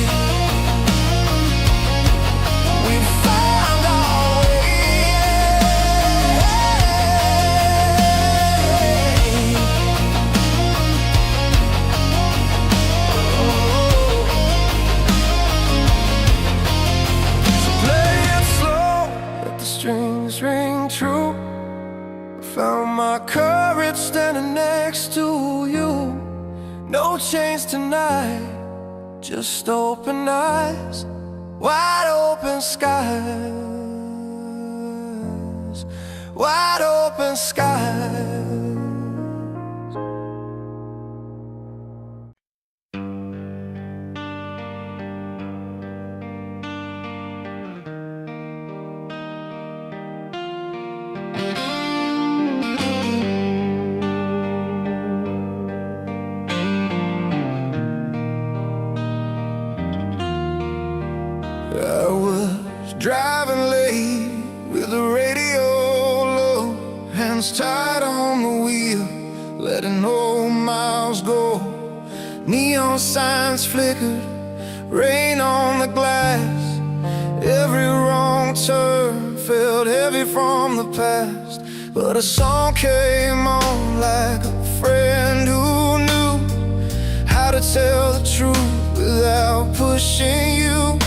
We find our way. So play it slow, let the strings ring true. Found my courage standing next to you. No chains tonight, just open eyes, wide open skies, wide open skies. driving late with the radio low, hands tied on the wheel, letting old miles go. Neon signs flickered, rain on the glass. Every wrong turn felt heavy from the past. But a song came on like a friend who knew how to tell the truth without pushing you.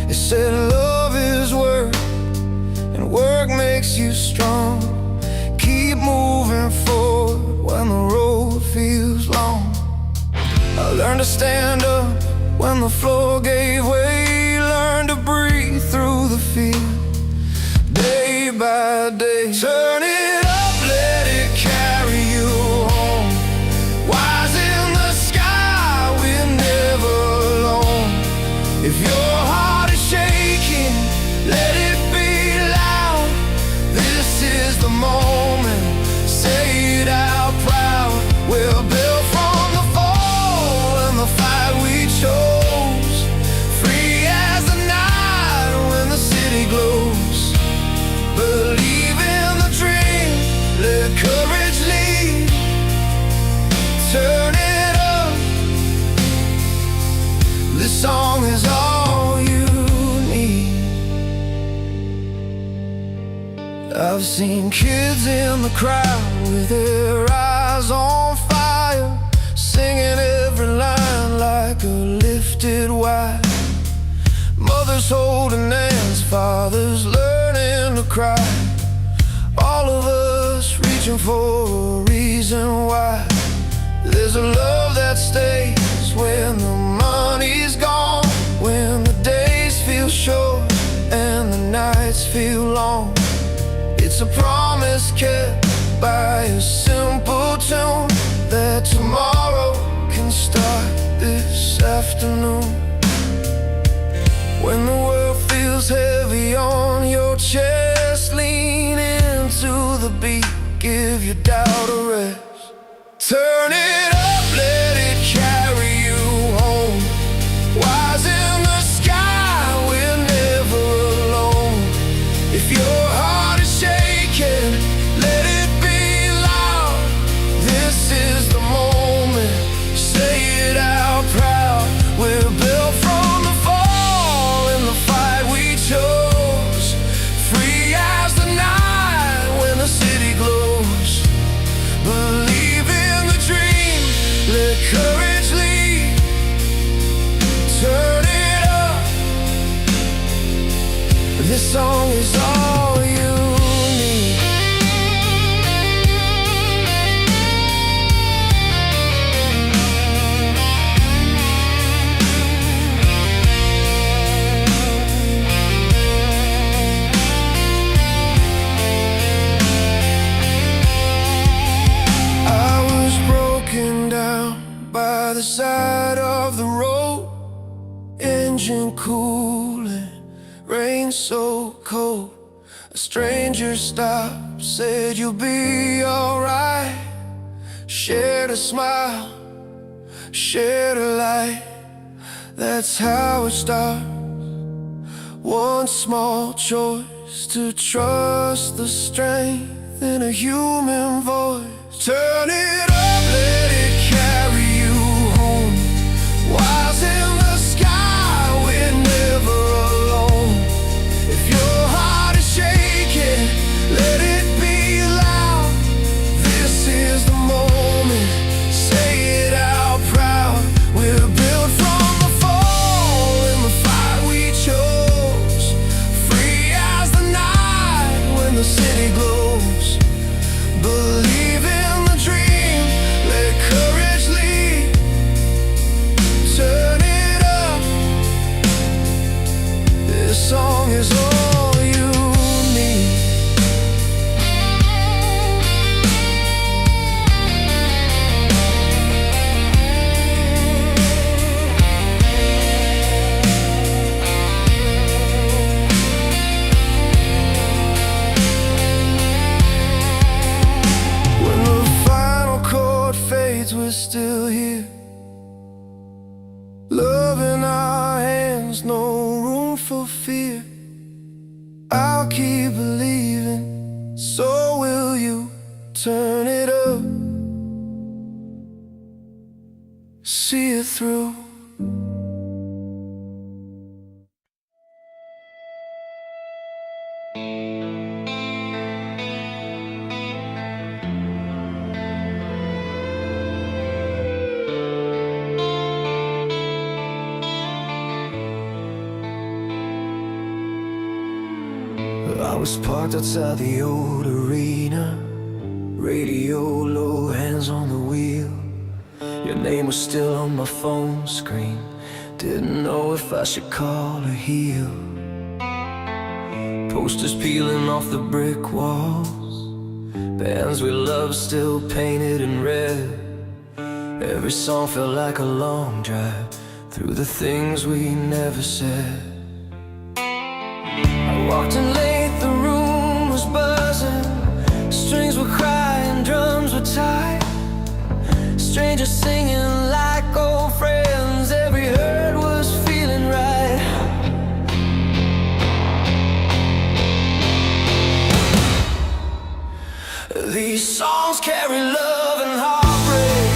It said love is work, and work makes you strong. Keep moving forward when the road feels long. I learned to stand up when the floor gave way, learned to breathe through the fear, day by day. Turn it up, let it carry you home. Wise in the sky, we're never alone. If your heart is shaking, let it be loud. This is the moment, say it out proud. We're built from the fall and the fight we chose. Free as the night when the city glows. Believe in the dream, let courage lead. Turn it up, this song is all you need. I've seen kids in the crowd with their eyes on fire, singing every line like a lifted wire. Mothers holding hands, fathers learning to cry. All of us reaching for a reason why. There's a love that stays when the money's gone, when the days feel short and the nights feel long. It's a promise kept by a simple tune, that tomorrow can start this afternoon. When the world feels heavy on your chest, lean into the beat, give your doubt a rest. Turn it up, let it carry you home. Wise in the sky, we're never alone. If your heart is shaking, let it be loud. This is the moment, say it out proud. We're built from the fall and the fight we chose. Free as the night when the city glows. Believe in the dream, let courage lead. Turn it up, this song is all you need. I was broken down by the side of the road, engine cooling, rain so cold. A stranger stopped, said you'll be alright. Shared a smile, shared a light. That's how it starts. One small choice, to trust the strength in a human voice. Turn it up, let it carry you home. Wise in the sky, we're never alone. If your heart is shaking, let it be loud. This is the moment, say it out proud. We're built from the fall and the fight we chose. Free as the night when the city glows. Believe in the dream, let courage lead. Turn it up, this song is all you need. When the final chord fades, we're still here. Love in our hands, no room for fear. I'll keep believing. So will you turn it up, see it through. I was parked outside the old arena, radio low, hands on the wheel. Your name was still on my phone screen. Didn't know if I should call or heal. Posters peeling off the brick walls, bands we loved still painted in red. Every song felt like a long drive through the things we never said. I walked in late, the room was buzzing. Strings were crying, drums were tight. Strangers singing like old friends. Every hurt was feeling right. These songs carry love and heartbreak.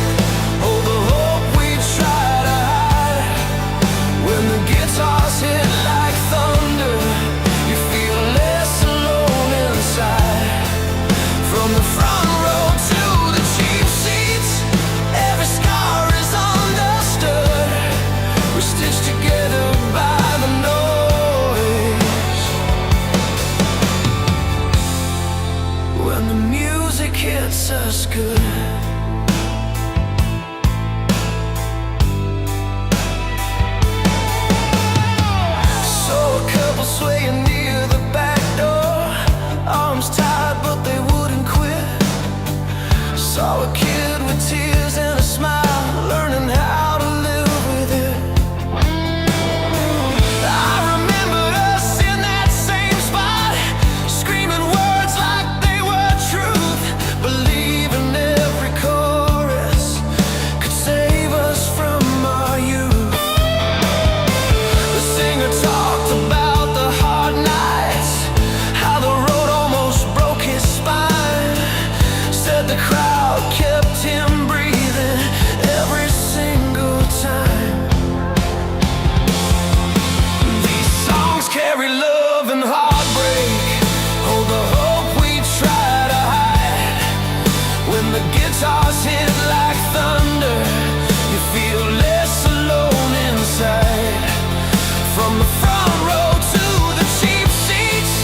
Oh, the hope we try to hide. When the guitars hit like thunder, you feel less alone inside. From the front row to the cheap seats, every scar is understood. We're stitched together by the noise. When the music hits us good, swaying near the back door, arms tied but they wouldn't quit. Saw a kid with tears and a smile, learning how to live with it. I remembered us in that same spot, screaming words like they were truth, believing every chorus could save us from our youth. The singer talked about the crowd kept him breathing every single time. These songs carry love and heartbreak. Oh, the hope we try to hide. When the guitars hit like thunder, you feel less alone inside. From the front row to the cheap seats,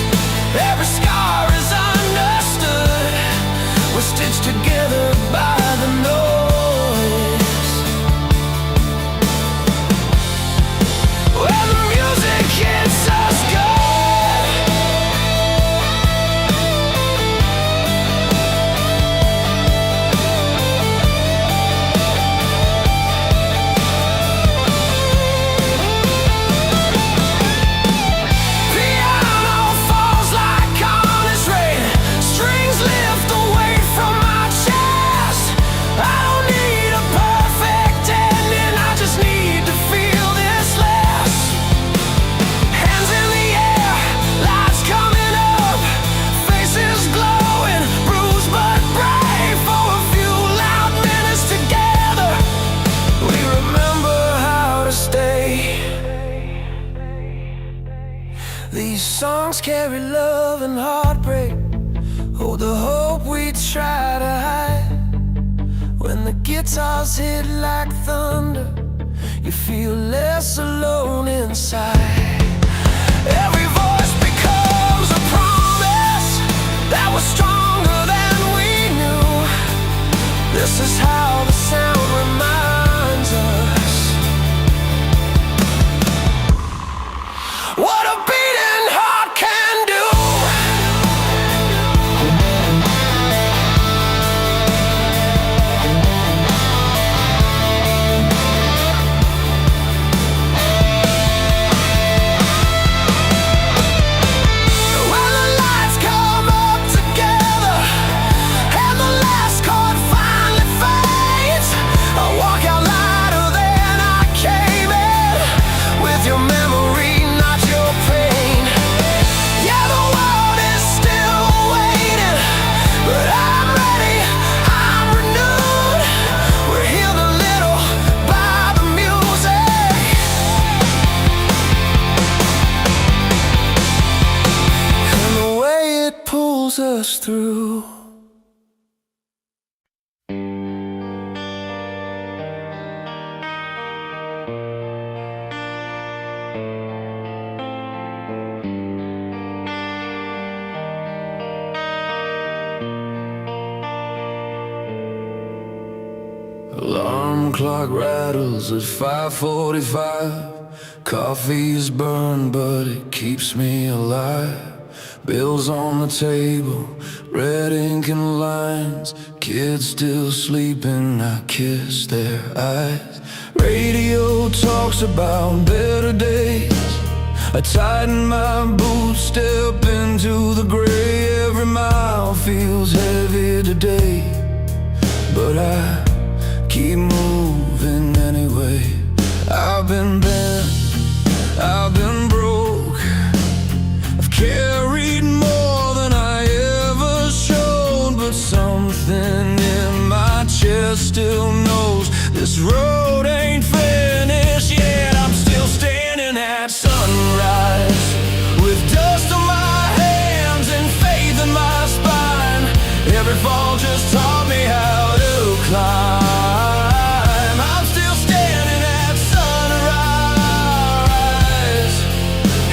every scar is understood. We're stitched together by the noise. When the music hits us good, piano falls like honest rain. Strings lift the weight from my chest. I don't need a perfect ending, I just need to feel this last. Hands in the air, lights coming up, faces glowing, bruised but brave. For a few loud minutes together, we remember how to stay. These songs carry love and heartbreak. Oh, the hope we try to hide. When the guitars hit like thunder, you feel less alone inside. Every voice becomes a promise that was stronger than we knew. This is how the sound reminds us what a beating heart can do. pulls us through. Alarm clock rattles at 5:45. Coffee is burned, but it keeps me alive. Bills on the table, red ink and lines. Kids still sleeping, I kiss their eyes. Radio talks about better days. I tighten my boots, step into the gray. Every mile feels heavy today, but I keep moving anyway. I've been bent, I've been broke, I've carried more than I ever showed, but something in my chest still knows this road ain't finished yet. I'm still standing at sunrise, with dust on my hands and faith in my spine. Every fall just taught me how to climb.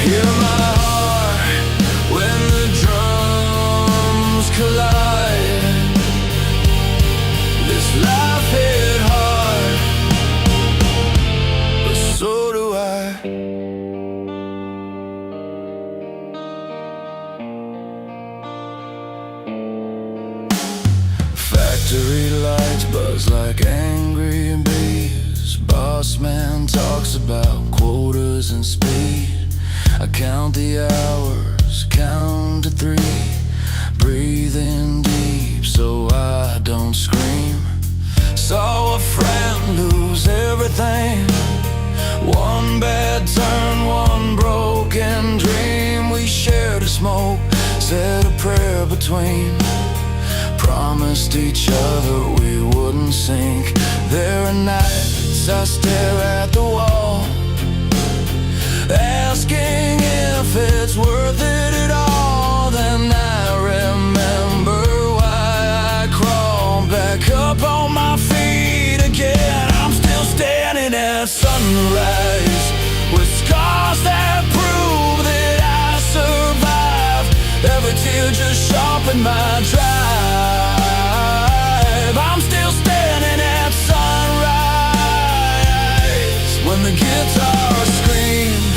Hear my heart when the drums collide. This life hit hard, but so do I. Factory lights buzz like angry bees. Boss man talks about quotas and speed. I count the hours, count to 3, breathing deep so I don't scream. Saw a friend lose everything, one bad turn, one broken dream. We shared a smoke, said a prayer between, promised each other we wouldn't sink. There are nights I stare at the wall, asking if it's worth it at all. Then I remember why I crawled back up on my feet again. I'm still standing at sunrise, with scars that prove that I survived. Every tear just sharpened my drive. I'm still standing at sunrise, when the guitar screams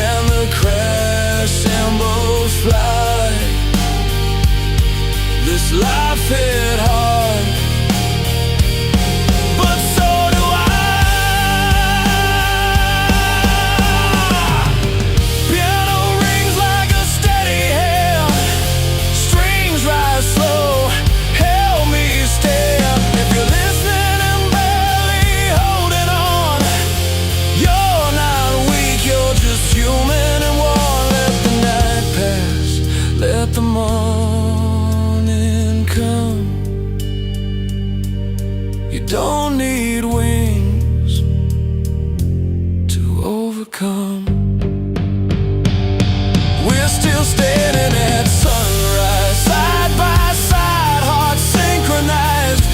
and the crash cymbals fly. This life hit hard, but so do I. Piano rings like a steady hand, strings rise slow, help me stand. If you're listening and barely holding on, you're not weak, you're just human and worn. Let the night pass, let the morning come. You don't need wings to overcome. We're still standing at sunrise, side by side, hearts synchronized.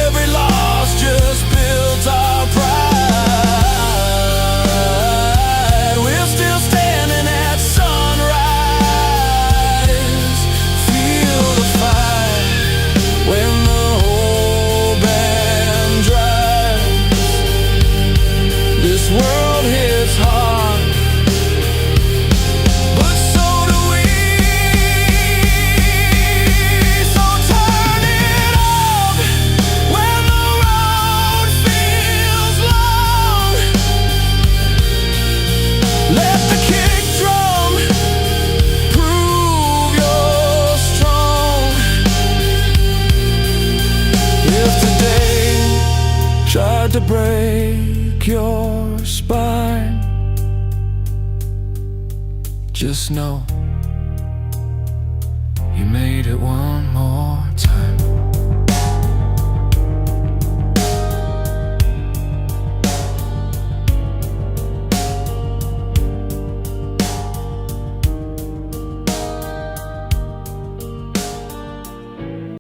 Every loss just builds our pride. We're still standing at sunrise. Feel the fire when the whole band drives. This world hits hard, but so do we. So turn it up when the road feels long. Let the kick drum prove you're strong. If today tried to break your spine, just know you made it one more time.